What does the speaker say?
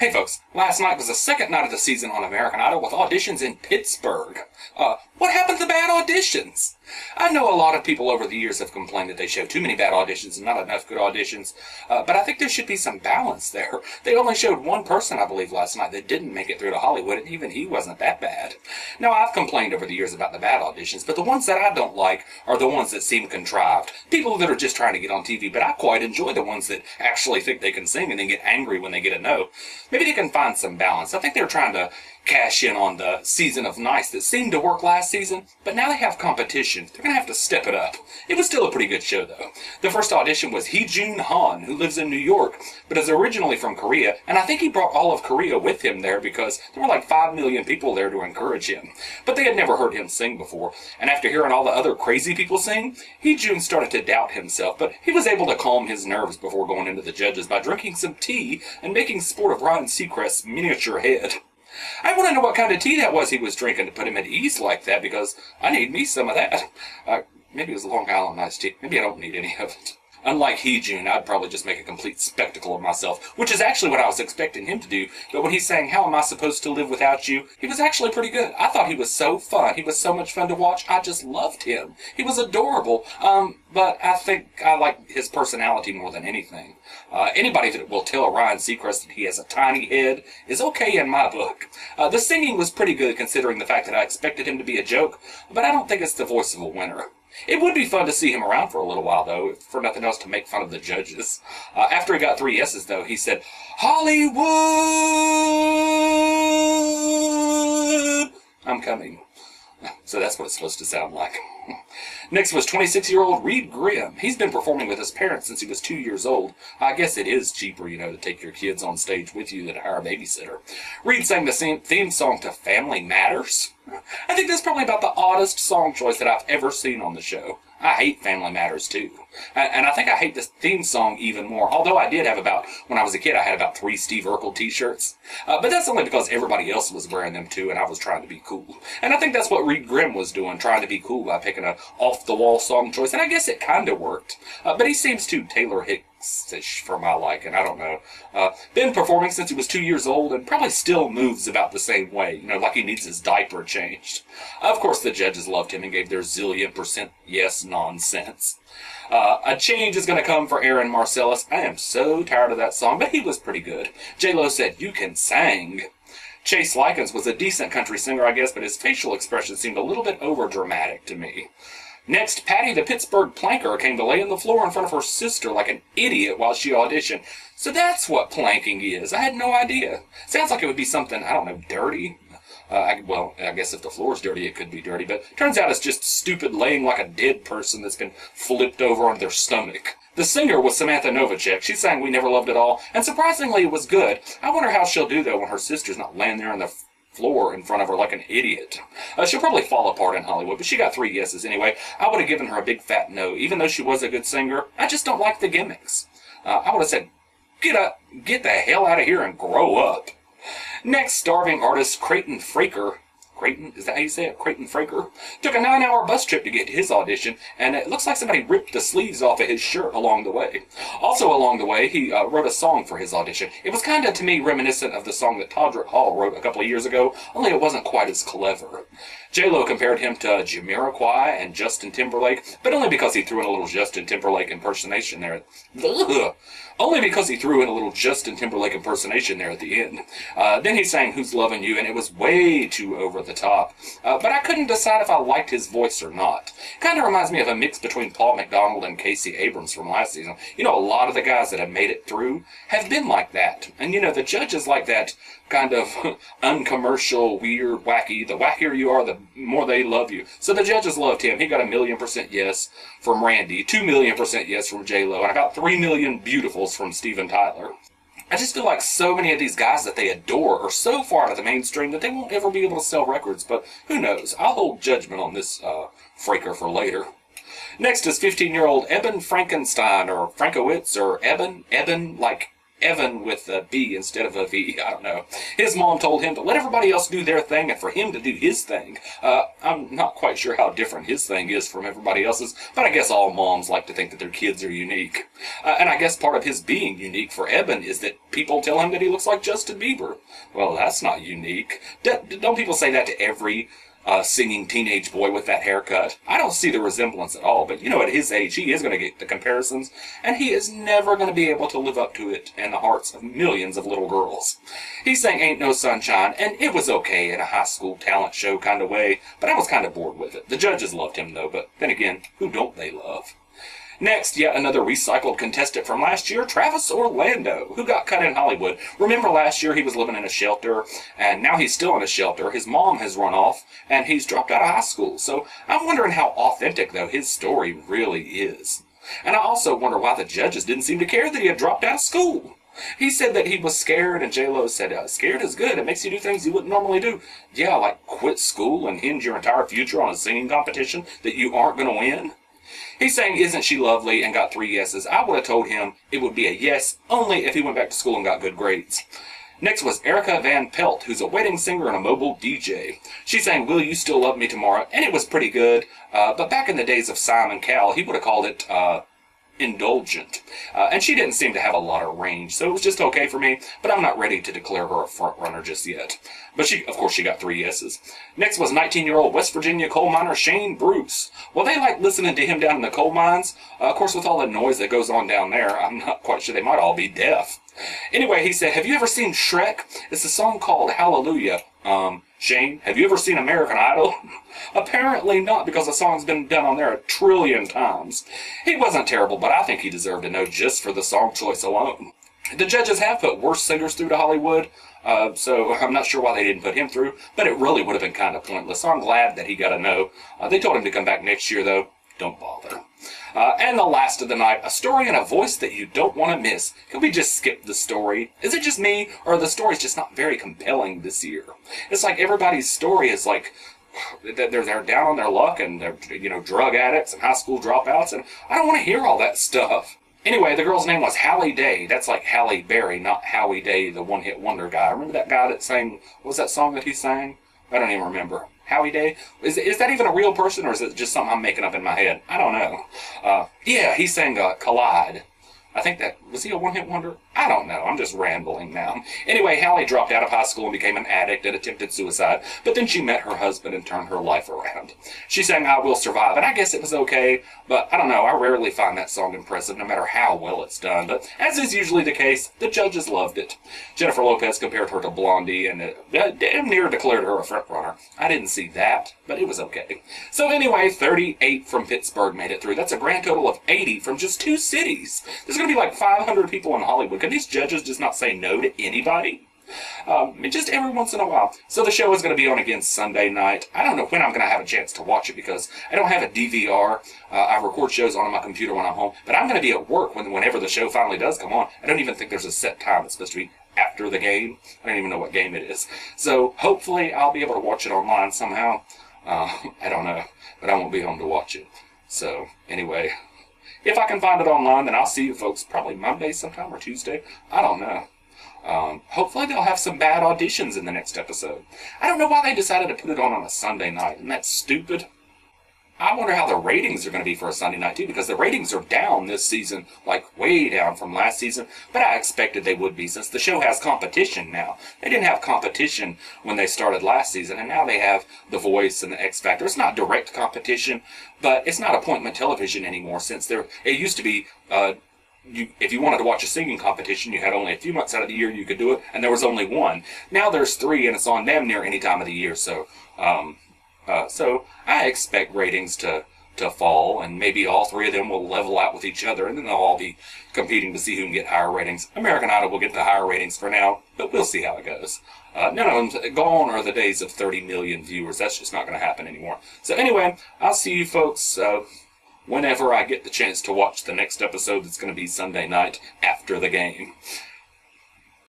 Hey folks, last night was the second night of the season on American Idol with auditions in Pittsburgh. What happened to the bad auditions? I know a lot of people over the years have complained that they show too many bad auditions and not enough good auditions, but I think there should be some balance there. They only showed one person, I believe, last night that didn't make it through to Hollywood, and even he wasn't that bad. Now, I've complained over the years about the bad auditions, but the ones that I don't like are the ones that seem contrived. People that are just trying to get on TV, but I quite enjoy the ones that actually think they can sing and then get angry when they get a no. Maybe they can find some balance. I think they're trying to cash in on the season of nice that seemed to work last season, but now they have competition. They're going to have to step it up. It was still a pretty good show, though. The first audition was Heejun Han, who lives in New York, but is originally from Korea, and I think he brought all of Korea with him there because there were like 5 million people there to encourage him. But they had never heard him sing before, and after hearing all the other crazy people sing, Heejun started to doubt himself, but he was able to calm his nerves before going into the judges by drinking some tea and making sport of Ryan Seacrest's miniature head. I want to know what kind of tea that was he was drinking to put him at ease like that, because I need me some of that. Maybe it was Long Island iced tea. Maybe I don't need any of it. Unlike Heejun, I'd probably just make a complete spectacle of myself, which is actually what I was expecting him to do. But when he's saying, "How am I supposed to live without you?" he was actually pretty good. I thought he was so fun. He was so much fun to watch. I just loved him. He was adorable. But I think I like his personality more than anything. Anybody that will tell Ryan Seacrest that he has a tiny head is okay in my book. The singing was pretty good considering the fact that I expected him to be a joke, but I don't think it's the voice of a winner. It would be fun to see him around for a little while, though, if for nothing else to make fun of the judges. After he got 3 yeses, though, he said, "Hollywood! I'm coming." So that's what it's supposed to sound like. Next was 26-year-old Grimm. He's been performing with his parents since he was 2 years old. I guess it is cheaper, to take your kids on stage with you than hire a babysitter. Reed sang the theme song to Family Matters. I think that's probably about the oddest song choice that I've ever seen on the show. I hate Family Matters, too. And I think I hate this theme song even more. Although I did have when I was a kid, I had about 3 Steve Urkel t-shirts. But that's only because everybody else was wearing them, too, and I was trying to be cool. And I think that's what Reed Grimm was doing, trying to be cool by picking a off-the-wall song choice. And I guess it kind of worked. But he seems too Taylor Hicks-ish for my liking. I don't know. Been performing since he was 2 years old and probably still moves about the same way, like he needs his diaper changed. Of course, the judges loved him and gave their zillion% yes nonsense. A change is going to come for Aaron Marcellus. I am so tired of that song, but he was pretty good. J-Lo said, "You can sing." Chase Likens was a decent country singer, I guess, but his facial expression seemed a little bit over-dramatic to me. Next, Patty the Pittsburgh Planker came to lay on the floor in front of her sister like an idiot while she auditioned. So that's what planking is. I had no idea. Sounds like it would be something, I don't know, dirty. I guess if the floor's dirty, it could be dirty, but turns out it's just stupid laying like a dead person that's been flipped over on their stomach. The singer was Samantha Novacek. She sang We Never Loved It All, and surprisingly it was good. I wonder how she'll do, though, when her sister's not laying there on the floor in front of her like an idiot. She'll probably fall apart in Hollywood, but she got 3 yeses anyway. I would have given her a big fat no, even though she was a good singer. I just don't like the gimmicks. I would have said, get the hell out of here and grow up. Next, starving artist Creighton Fraker. Creighton, is that how you say it? Creighton Fraker? Took a 9-hour bus trip to get to his audition, and it looks like somebody ripped the sleeves off of his shirt along the way. Also along the way, he wrote a song for his audition. It was kind of, to me, reminiscent of the song that Todrick Hall wrote a couple of years ago, only it wasn't quite as clever. J-Lo compared him to Jamiroquai and Justin Timberlake, but only because he threw in a little Justin Timberlake impersonation there. Only because he threw in a little Justin Timberlake impersonation there at the end. Then he sang Who's Lovin' You, and it was way too over the top. But I couldn't decide if I liked his voice or not. Kind of reminds me of a mix between Paul McDonald and Casey Abrams from last season. A lot of the guys that have made it through have been like that. And, the judges like that kind of uncommercial, weird, wacky. The wackier you are, the more they love you. So the judges loved him. He got 1,000,000% yes from Randy, 2,000,000% yes from J-Lo, and about 3 million beautifuls from Steven Tyler. I just feel like so many of these guys that they adore are so far out of the mainstream that they won't ever be able to sell records, but who knows? I'll hold judgment on this Fraker for later. Next is 15-year-old Eben Franckewitz, or Eben like Evan with a B instead of a V. I don't know. His mom told him to let everybody else do their thing and for him to do his thing. I'm not quite sure how different his thing is from everybody else's, but I guess all moms like to think that their kids are unique. And I guess part of his being unique for Eben is that people tell him that he looks like Justin Bieber. Well, that's not unique. Don't people say that to every singing teenage boy with that haircut? I don't see the resemblance at all, but at his age, he is going to get the comparisons, and he is never going to be able to live up to it in the hearts of millions of little girls. He sang Ain't No Sunshine, and it was okay in a high school talent show kind of way, but I was kind of bored with it. The judges loved him, though, but then again, who don't they love? Next, yet another recycled contestant from last year, Travis Orlando, who got cut in Hollywood. Remember last year he was living in a shelter, and now he's still in a shelter. His mom has run off, and he's dropped out of high school. So I'm wondering how authentic, though, his story really is. And I also wonder why the judges didn't seem to care that he had dropped out of school. He said that he was scared, and J-Lo said, scared is good. It makes you do things you wouldn't normally do. Yeah, like quit school and hinge your entire future on a singing competition that you aren't going to win. He sang Isn't She Lovely and got 3 yeses. I would have told him it would be a yes only if he went back to school and got good grades. Next was Erika Van Pelt, who's a wedding singer and a mobile DJ. She sang Will You Still Love Me Tomorrow, and it was pretty good. But back in the days of Simon Cowell, he would have called it indulgent. And she didn't seem to have a lot of range, so it was just okay for me, but I'm not ready to declare her a front runner just yet. But of course, she got 3 yeses. Next was 19-year-old West Virginia coal miner Shane Bruce. Well, they like listening to him down in the coal mines. Of course, with all the noise that goes on down there, I'm not quite sure they might all be deaf. Anyway, he said, have you ever seen Shrek? It's a song called Hallelujah. Shane, have you ever seen American Idol? Apparently not, because the song's been done on there 1 trillion times. He wasn't terrible, but I think he deserved to know just for the song choice alone. The judges have put worse singers through to Hollywood, so I'm not sure why they didn't put him through, but it really would have been kind of pointless, so I'm glad that he got a no. They told him to come back next year, though. Don't bother. And the last of the night, a story and a voice that you don't want to miss. Can we just skip the story? Is it just me, or are the stories just not very compelling this year? It's like everybody's story is like they're down on their luck, and they're drug addicts and high school dropouts, and I don't want to hear all that stuff. Anyway, the girl's name was Hallie Day. That's like Halle Berry, not Howie Day, the one-hit wonder guy. Remember that guy that sang, what was that song that he sang? I don't even remember. Howie Day? Is that even a real person, or is it just something I'm making up in my head? I don't know. Yeah, he sang Collide. I think that, was he a one-hit wonder? I don't know. I'm just rambling now. Anyway, Hallie dropped out of high school and became an addict and attempted suicide, but then she met her husband and turned her life around. She sang I Will Survive, and I guess it was okay, but I don't know. I rarely find that song impressive, no matter how well it's done, but as is usually the case, the judges loved it. Jennifer Lopez compared her to Blondie and damn near declared her a frontrunner. I didn't see that, but it was okay. So anyway, 38 from Pittsburgh made it through. That's a grand total of 80 from just 2 cities. There's going to be like 500 people in Hollywood. Can these judges just not say no to anybody? Just every once in a while. So the show is going to be on again Sunday night. I don't know when I'm going to have a chance to watch it because I don't have a DVR. I record shows on my computer when I'm home, but I'm going to be at work whenever the show finally does come on. I don't even think there's a set time. It's supposed to be after the game. I don't even know what game it is. So hopefully I'll be able to watch it online somehow. I don't know, but I won't be home to watch it. So anyway, if I can find it online, then I'll see you folks probably Monday sometime or Tuesday. I don't know. Hopefully they'll have some bad auditions in the next episode. I don't know why they decided to put it on a Sunday night. Isn't that stupid? I wonder how the ratings are going to be for a Sunday night, too, because the ratings are down this season, like way down from last season, but I expected they would be since the show has competition now. They didn't have competition when they started last season, and now they have The Voice and The X Factor. It's not direct competition, but it's not appointment television anymore since it used to be... if you wanted to watch a singing competition, you had only a few months out of the year you could do it, and there was only one. Now there's 3, and it's on damn near any time of the year, so I expect ratings to fall, and maybe all 3 of them will level out with each other, and then they'll all be competing to see who can get higher ratings. American Idol will get the higher ratings for now, but we'll see how it goes. None of them, gone are the days of 30 million viewers. That's just not going to happen anymore. So anyway, I'll see you folks whenever I get the chance to watch the next episode that's going to be Sunday night after the game.